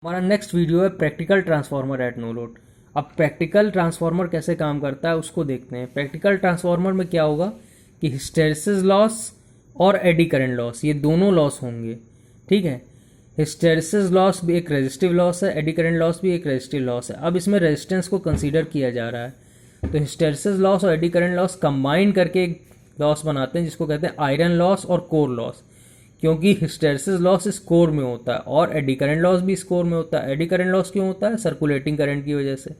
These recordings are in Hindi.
हमारा नेक्स्ट वीडियो है practical transformer at no load. अब प्रैक्टिकल ट्रांसफार्मर कैसे काम करता है उसको देखते हैं। प्रैक्टिकल ट्रांसफार्मर में क्या होगा कि हिस्टैरिसीस लॉस और एडी करंट लॉस, ये दोनों लॉस होंगे। ठीक है, हिस्टैरिसीस लॉस भी एक रेजिस्टिव लॉस है, एडी करंट लॉस भी एक रेजिस्टिव लॉस है। अब इसमें रेजिस्टेंस को कंसीडर किया जा रहा है, तो हिस्टैरिसीस लॉस और एडी करंट लॉस कंबाइन करके एक लॉस बनाते हैं जिसको कहते हैं आयरन लॉस और कोर लॉस, क्योंकि हिस्टैरिसीस लॉस इस कोर में होता है और एडी करंट लॉस भी इस कोर में होता है। एडी करंट लॉस क्यों होता है? सर्कुलेटिंग करंट की वजह से।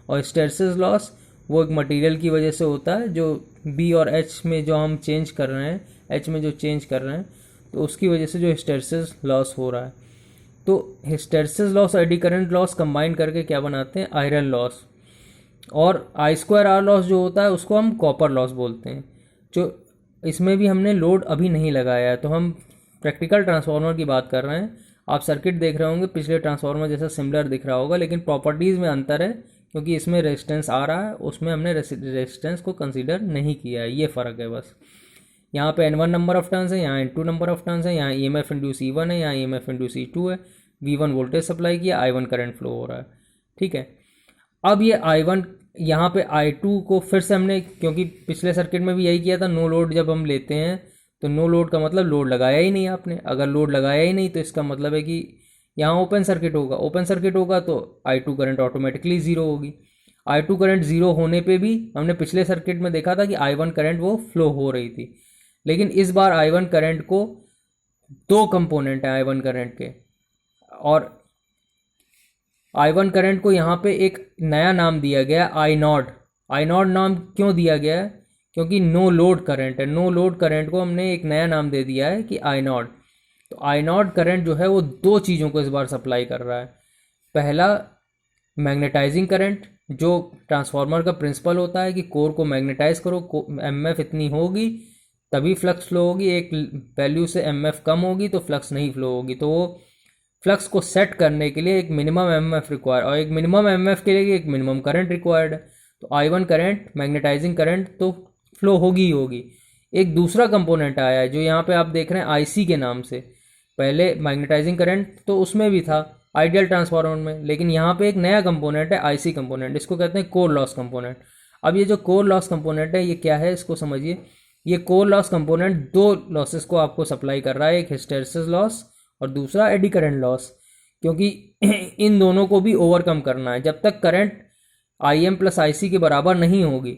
और हिस्टैरिसीस लॉस वो एक मटेरियल की वजह से होता है जो बी और एच में जो हम चेंज कर रहे हैं, एच में जो चेंज कर रहे हैं, तो उसकी वजह से जो हिस्टैरिसीस लॉस हो रहा है। तो हिस्टैरिसीस लॉस और एडी करंट लॉस कंबाइन करके क्या बनाते हैं? Iron loss. और आई स्क्वायर आर लॉस जो होता है उसको हम कॉपर लॉस बोलते हैं। जो इसमें भी हमने लोड अभी नहीं लगाया है, तो हम प्रैक्टिकल ट्रांसफार्मर की बात कर रहे हैं। आप सर्किट देख रहे होंगे, पिछले ट्रांसफार्मर जैसा सिमिलर दिख रहा होगा, लेकिन प्रॉपर्टीज़ में अंतर है, क्योंकि इसमें रेजिस्टेंस आ रहा है, उसमें हमने रेजिस्टेंस को कंसीडर नहीं किया है। ये फ़र्क है बस। यहाँ पे N1 नंबर ऑफ टर्न्स है, यहाँ N2 नंबर ऑफ टर्न्स है, यहाँ EMF इंड्यूस E1 है, यहाँ EMF इंड्यूस E2 है, V1 वोल्टेज सप्लाई किया, I1 करंट फ्लो हो रहा है। ठीक है, अब ये I1 यहाँ पे I2 को फिर से हमने, क्योंकि पिछले सर्किट में भी यही किया था, नो लोड जब हम लेते हैं तो नो लोड का मतलब लोड लगाया ही नहीं आपने। अगर लोड लगाया ही नहीं तो इसका मतलब है कि यहाँ ओपन सर्किट होगा। ओपन सर्किट होगा तो I2 करंट ऑटोमेटिकली ज़ीरो होगी। I2 करंट ज़ीरो होने पे भी हमने पिछले सर्किट में देखा था कि I1 करंट वो फ्लो हो रही थी, लेकिन इस बार I1 करंट को दो कंपोनेंट हैं I1 करंट के, और I1 करंट को यहाँ पे एक नया नाम दिया गया आई नॉट। आई नॉट नाम क्यों दिया गया है? क्योंकि नो लोड करंट है। नो लोड करंट को हमने एक नया नाम दे दिया है कि आई नॉट। तो आई नॉट करंट जो है वो दो चीज़ों को इस बार सप्लाई कर रहा है। पहला, मैग्नेटाइजिंग करंट, जो ट्रांसफार्मर का प्रिंसिपल होता है कि कोर को मैग्नेटाइज करो, एमएफ इतनी होगी तभी फ्लक्स फ्लो होगी, एक वैल्यू से एमएफ कम होगी तो फ्लक्स नहीं फ्लो होगी। तो वो फ्लक्स को सेट करने के लिए एक मिनिमम एमएफ रिक्वायर, और एक मिनिमम एमएफ के लिए एक मिनिमम करंट रिक्वायर्ड है। तो I1 करंट, मैग्नेटाइजिंग करंट तो फ्लो होगी ही होगी। एक दूसरा कंपोनेंट आया है जो यहाँ पे आप देख रहे हैं IC के नाम से। पहले मैग्नेटाइजिंग करंट तो उसमें भी था आइडियल ट्रांसफार्मर में, लेकिन यहाँ पे एक नया कंपोनेंट है IC कंपोनेंट, इसको कहते हैं कोर लॉस कंपोनेंट। अब ये जो कोर लॉस कंपोनेंट है ये क्या है, इसको समझिए। ये कोर लॉस कंपोनेंट दो लॉसेस को आपको सप्लाई कर रहा है, एक हिस्टैरिसीस लॉस और दूसरा एडी करंट लॉस, क्योंकि इन दोनों को भी ओवरकम करना है। जब तक करंट IM प्लस IC के बराबर नहीं होगी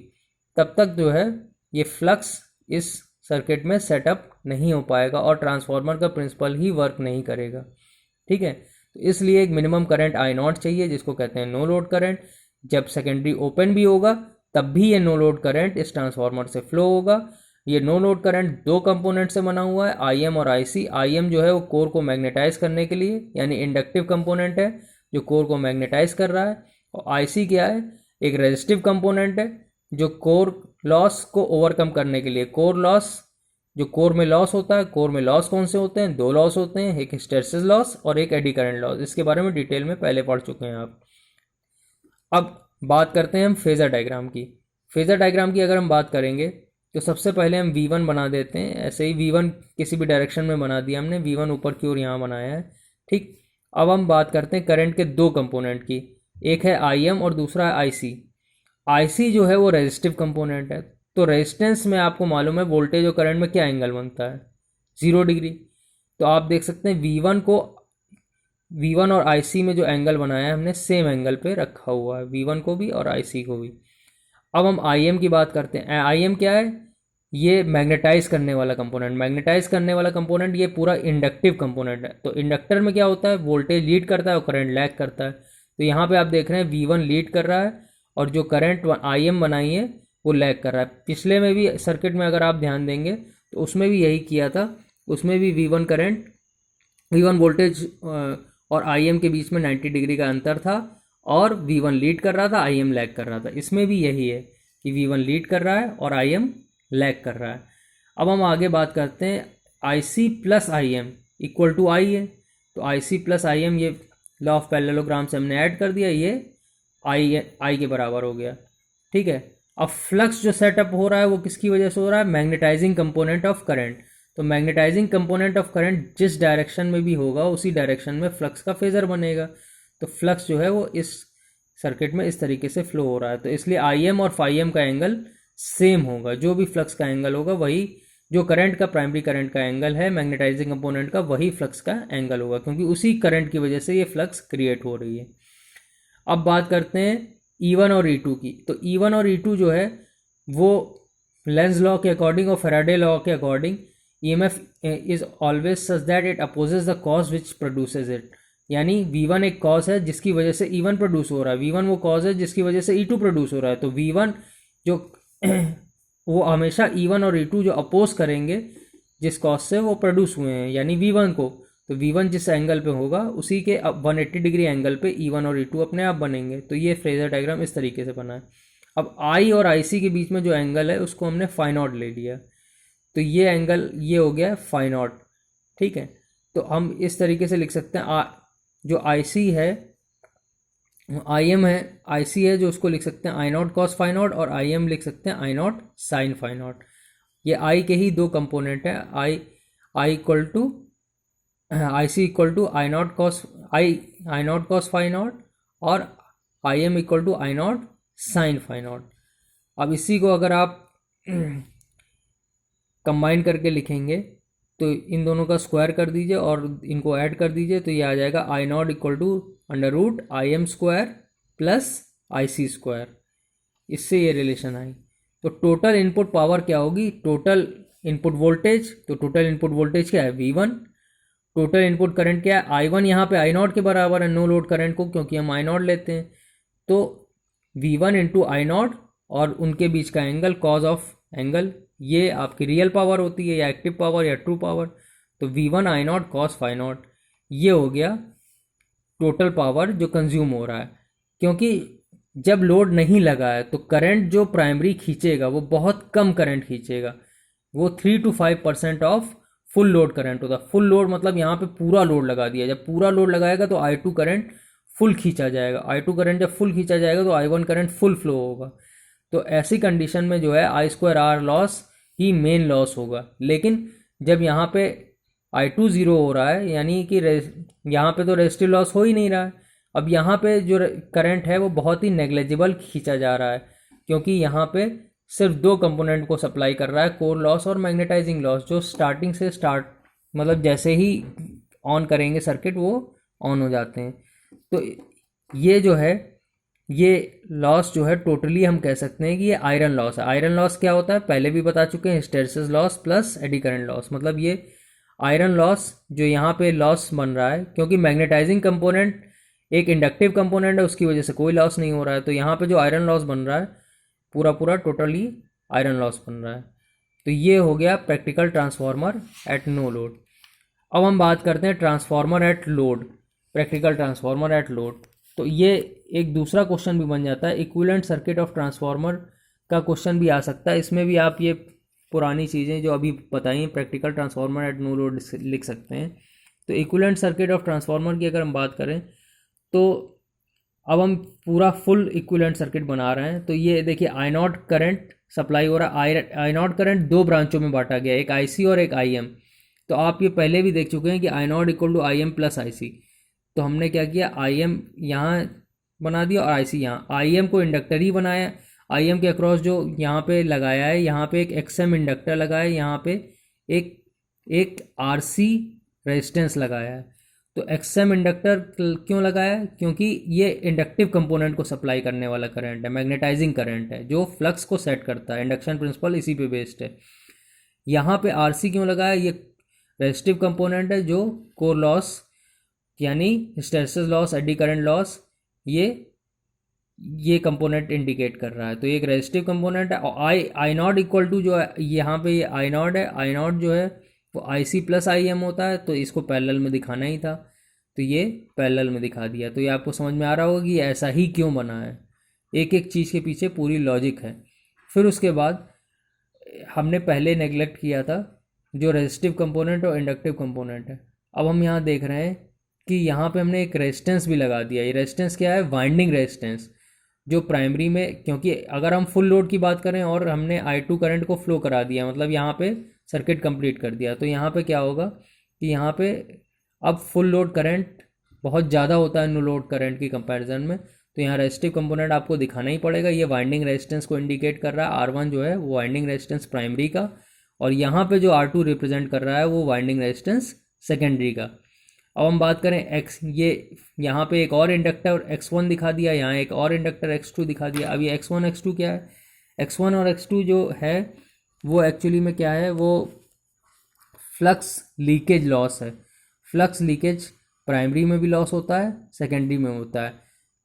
तब तक जो है ये फ्लक्स इस सर्किट में सेटअप नहीं हो पाएगा और ट्रांसफार्मर का प्रिंसिपल ही वर्क नहीं करेगा। ठीक है, तो इसलिए एक मिनिमम करंट I0 चाहिए जिसको कहते हैं नो लोड करंट। जब सेकेंडरी ओपन भी होगा तब भी ये नो लोड करंट इस ट्रांसफार्मर से फ्लो होगा। ये नो लोड करंट दो कंपोनेंट से बना हुआ है, IM और IC। IM जो है वो कोर को मैग्नेटाइज करने के लिए, यानी इंडक्टिव कंपोनेंट है जो कोर को मैग्नेटाइज कर रहा है, और IC क्या है? एक रेजिस्टिव कंपोनेंट है जो कोर लॉस को ओवरकम करने के लिए। कोर लॉस, जो कोर में लॉस होता है, कोर में लॉस कौन से होते हैं? दो लॉस होते हैं, एक हिस्टैरिसीस लॉस और एक एडी करंट लॉस। इसके बारे में डिटेल में पहले पढ़ चुके हैं आप। अब बात करते हैं हम फेजर डायग्राम की। फेजर डायग्राम की अगर हम बात करेंगे तो सबसे पहले हम V1 बना देते हैं। ऐसे ही V1 किसी भी डायरेक्शन में बना दिया हमने, V1 ऊपर की ओर यहाँ बनाया है। ठीक, अब हम बात करते हैं करंट के दो कंपोनेंट की, एक है IM और दूसरा है IC। IC जो है वो रेजिस्टिव कंपोनेंट है, तो रेजिस्टेंस में आपको मालूम है वोल्टेज और करंट में क्या एंगल बनता है? 0 डिग्री। तो आप देख सकते हैं V1 और IC में जो एंगल बनाया है हमने सेम एंगल पे रखा हुआ है, V1 को भी और IC को भी। अब हम IM की बात करते हैं। IM क्या है? ये मैग्नेटाइज करने वाला कंपोनेंट। मैग्नेटाइज करने वाला कंपोनेंट ये पूरा इंडक्टिव कंपोनेंट है। तो इंडक्टर में क्या होता है? वोल्टेज लीड करता है और करंट लैग करता है। तो यहाँ पे आप देख रहे हैं V1 लीड कर रहा है और जो करंट IM बनाई है वो लैग कर रहा है। पिछले में भी सर्किट में अगर आप ध्यान देंगे तो उसमें भी यही किया था। उसमें भी V1 वोल्टेज और IM के बीच में 90 डिग्री का अंतर था और V1 लीड कर रहा था, IM लैग कर रहा था। इसमें भी यही है कि V1 लीड कर रहा है और IM लैग कर रहा है। अब हम आगे बात करते हैं, IC plus IM equal to I है। तो IC प्लस IM, ये लॉ ऑफ पैरेललोग्राम से हमने ऐड कर दिया, ये I के बराबर हो गया। ठीक है, अब फ्लक्स जो सेटअप हो रहा है वो किसकी वजह से हो रहा है? Magnetising component of current. तो मैग्नेटाइजिंग कंपोनेंट ऑफ करंट जिस डायरेक्शन में भी होगा उसी डायरेक्शन में फ्लक्स का फेजर बनेगा। तो फ्लक्स जो है वो इस सर्किट में इस तरीके से फ्लो हो रहा है। तो इसलिए आई एम और फाई एम का एंगल सेम होगा, जो भी फ्लक्स का एंगल होगा वही, जो करंट का प्राइमरी करंट का एंगल है मैग्नेटाइजिंग कंपोनेंट का, वही फ्लक्स का एंगल होगा, क्योंकि उसी करंट की वजह से ये फ्लक्स क्रिएट हो रही है। अब बात करते हैं E1 और E2 की। तो E1 और E2 जो है वो लेंज लॉ के अकॉर्डिंग और फैराडे लॉ के according EMF is always such that it opposes the cause which produces it. यानी V1 एक कॉज है जिसकी वजह से E1 प्रोड्यूस हो रहा है, V1 वो कॉज है जिसकी वजह से E2 प्रोड्यूस हो रहा है। तो V1 जो वो हमेशा E1 और E2 जो अपोज करेंगे जिस कॉज से वो प्रोड्यूस हुए हैं, यानी V1 को, तो V1 जिस एंगल पे होगा उसी के 180 डिग्री एंगल पे E1 और E2 अपने आप बनेंगे। तो ये फ्रेजर डायग्राम इस तरीके से बना है। अब I और IC के बीच में जो एंगल है उसको हमने फाई नॉट ले लिया, तो ये एंगल ये हो गया फाई नॉट। ठीक है, तो हम इस तरीके से लिख सकते हैं जो IC है, IM है, IC है जो उसको लिख सकते हैं I not cos phi not, और IM लिख सकते हैं I not sine phi not. ये I के ही दो कंपोनेंट है, I equal to IC equal to I not cos phi not, और IM equal to I not sine phi not. अब इसी को अगर आप कंबाइन करके लिखेंगे तो इन दोनों का स्क्वायर कर दीजिए और इनको ऐड कर दीजिए, तो ये आ जाएगा I naught equal to under root IM square plus IC square. इससे ये रिलेशन आई। तो टोटल इनपुट पावर क्या होगी, टोटल इनपुट वोल्टेज, तो टोटल इनपुट वोल्टेज क्या है V1, टोटल इनपुट करंट क्या है I1, यहाँ पे I नॉट के बराबर है नो लोड करंट को, क्योंकि हम I नॉट लेते हैं। तो V1 इंटू I नॉट और उनके बीच का एंगल कॉज ऑफ एंगल, ये आपकी रियल पावर होती है या एक्टिव पावर या ट्रू पावर। तो V1 I not cos phi not, ये हो गया टोटल पावर जो कंज्यूम हो रहा है। क्योंकि जब लोड नहीं लगा है तो करंट जो प्राइमरी खींचेगा वो बहुत कम करंट खींचेगा, वो 3 to 5% of full load current होता है। फुल लोड मतलब यहाँ पे पूरा लोड लगा दिया, जब पूरा लोड लगाएगा तो I2 करंट फुल खींचा जाएगा, I2 करंट जब फुल खींचा जाएगा तो I1 करंट फुल फ्लो होगा। तो ऐसी कंडीशन में जो है I2R लॉस ही मेन लॉस होगा। लेकिन जब यहाँ पे I2 ज़ीरो हो रहा है, यानी कि यहाँ पे तो रेजिस्टिव लॉस हो ही नहीं रहा है, अब यहाँ पे जो करंट है वो बहुत ही नेग्लेजिबल खींचा जा रहा है, क्योंकि यहाँ पे सिर्फ दो कंपोनेंट को सप्लाई कर रहा है, कोर लॉस और मैग्नेटाइजिंग लॉस, जो स्टार्टिंग से मतलब जैसे ही ऑन करेंगे सर्किट वो ऑन हो जाते हैं। तो ये जो है ये लॉस जो है टोटली हम कह सकते हैं कि ये आयरन लॉस है। आयरन लॉस क्या होता है पहले भी बता चुके हैं, hysteresis loss plus eddy current loss. मतलब ये आयरन लॉस जो यहाँ पे लॉस बन रहा है, क्योंकि मैग्नेटाइजिंग कंपोनेंट एक इंडक्टिव कंपोनेंट है, उसकी वजह से कोई लॉस नहीं हो रहा है। तो यहाँ पे जो आयरन लॉस बन रहा है पूरा टोटली आयरन लॉस बन रहा है। तो ये हो गया practical transformer at no load. अब हम बात करते हैं transformer at load, practical transformer at load. तो ये एक दूसरा क्वेश्चन भी बन जाता है, इक्विवेलेंट सर्किट ऑफ ट्रांसफार्मर का क्वेश्चन भी आ सकता है। इसमें भी आप ये पुरानी चीज़ें जो अभी बताई practical transformer at no load लिख सकते हैं। तो इक्विवेलेंट सर्किट ऑफ ट्रांसफार्मर की अगर हम बात करें तो अब हम पूरा फुल इक्विवेलेंट सर्किट बना रहे हैं। तो ये देखिए आई नॉट करंट सप्लाई हो रहा है, आई नॉट करंट दो ब्रांचों में बांटा गया, एक IC और एक IM। तो आप ये पहले भी देख चुके हैं कि I naught equal to IM plus IC। तो हमने क्या किया, IM यहाँ बना दिया और IC यहाँ। IM को इंडक्टर ही बनाया, IM के अक्रॉस जो यहाँ पे लगाया है, यहाँ पे एक XM इंडक्टर लगाया है, यहाँ पे एक RC रेजिस्टेंस लगाया है। तो XM इंडक्टर क्यों लगाया है, क्योंकि ये इंडक्टिव कंपोनेंट को सप्लाई करने वाला करंट है, मैग्नेटाइजिंग करंट है जो फ्लक्स को सेट करता है। इंडक्शन प्रिंसिपल इसी पे बेस्ड है। यहाँ पे RC क्यों लगाया, ये रेजिस्टिव कंपोनेंट है जो कोर लॉस यानी hysteresis loss, eddy current loss, ये कंपोनेंट इंडिकेट कर रहा है। तो ये एक रेजिस्टिव कंपोनेंट है। और आई नॉट इक्वल टू जो है यहाँ पे ये आई नॉट है, आई नॉट जो है वो IC प्लस IM होता है, तो इसको पैरेलल में दिखाना ही था, तो ये पैरेलल में दिखा दिया। तो ये आपको समझ में आ रहा होगा कि ऐसा ही क्यों बना है, एक एक चीज़ के पीछे पूरी लॉजिक है। फिर उसके बाद हमने पहले नेगलेक्ट किया था जो रेजिस्टिव कंपोनेंट और इंडक्टिव कंपोनेंट है। अब हम यहाँ देख रहे हैं कि यहाँ पे हमने एक रेजिस्टेंस भी लगा दिया। ये रेजिस्टेंस क्या है, वाइंडिंग रेजिस्टेंस, जो प्राइमरी में, क्योंकि अगर हम फुल लोड की बात करें और हमने I2 करंट को फ्लो करा दिया, मतलब यहाँ पे सर्किट कंप्लीट कर दिया, तो यहाँ पे क्या होगा कि यहाँ पे अब फुल लोड करंट बहुत ज़्यादा होता है नो लोड करंट की कंपैरिजन में, तो यहाँ रेजिस्टिव कंपोनेंट आपको दिखाना ही पड़ेगा। ये वाइंडिंग रेजिस्टेंस को इंडिकेट कर रहा है, R1 जो है वो वाइंडिंग रेजिस्टेंस प्राइमरी का, और यहाँ पे जो R2 रिप्रेजेंट कर रहा है वो वाइंडिंग रेजिस्टेंस सेकेंडरी का। अब हम बात करें एक्स, ये यहाँ पे एक और इंडक्टर X1 दिखा दिया, यहाँ एक और इंडक्टर X2 दिखा दिया। अब ये X1 X2 क्या है? X1 और X2 जो है वो एक्चुअली में क्या है, वो फ्लक्स लीकेज लॉस है। फ्लक्स लीकेज प्राइमरी में भी लॉस होता है, सेकेंडरी में होता है।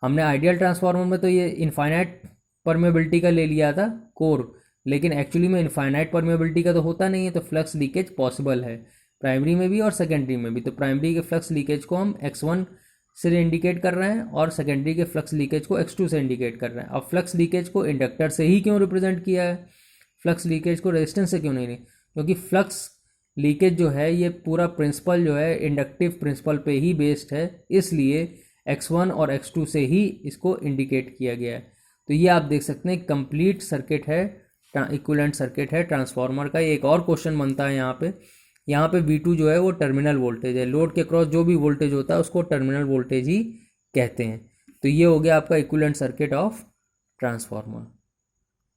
हमने आइडियल ट्रांसफार्मर में तो ये इनफाइनाइट परमेबिलिटी का ले लिया था कोर, लेकिन एक्चुअली में इनफाइनाइट परमेबिलिटी का तो होता नहीं है, तो फ्लक्स लीकेज पॉसिबल है प्राइमरी में भी और सेकेंडरी में भी। तो प्राइमरी के फ्लक्स लीकेज को हम X1 से इंडिकेट कर रहे हैं और सेकेंडरी के फ्लक्स लीकेज को X2 से इंडिकेट कर रहे हैं। अब फ्लक्स लीकेज को इंडक्टर से ही क्यों रिप्रेजेंट किया है, फ्लक्स लीकेज को रेजिस्टेंस से क्यों नहीं? क्योंकि फ्लक्स लीकेज जो है ये पूरा प्रिंसिपल जो है इंडक्टिव प्रिंसिपल पे ही बेस्ड है, इसलिए X1 और X2 से ही इसको इंडिकेट किया गया है। तो ये आप देख सकते हैं कंप्लीट सर्किट है, इक्विवेलेंट सर्किट है ट्रांसफार्मर का। एक और क्वेश्चन बनता है यहाँ पे V2 जो है वो टर्मिनल वोल्टेज है, लोड के क्रॉस जो भी वोल्टेज होता है उसको टर्मिनल वोल्टेज ही कहते हैं। तो ये हो गया आपका इक्विवेलेंट सर्किट ऑफ ट्रांसफार्मर।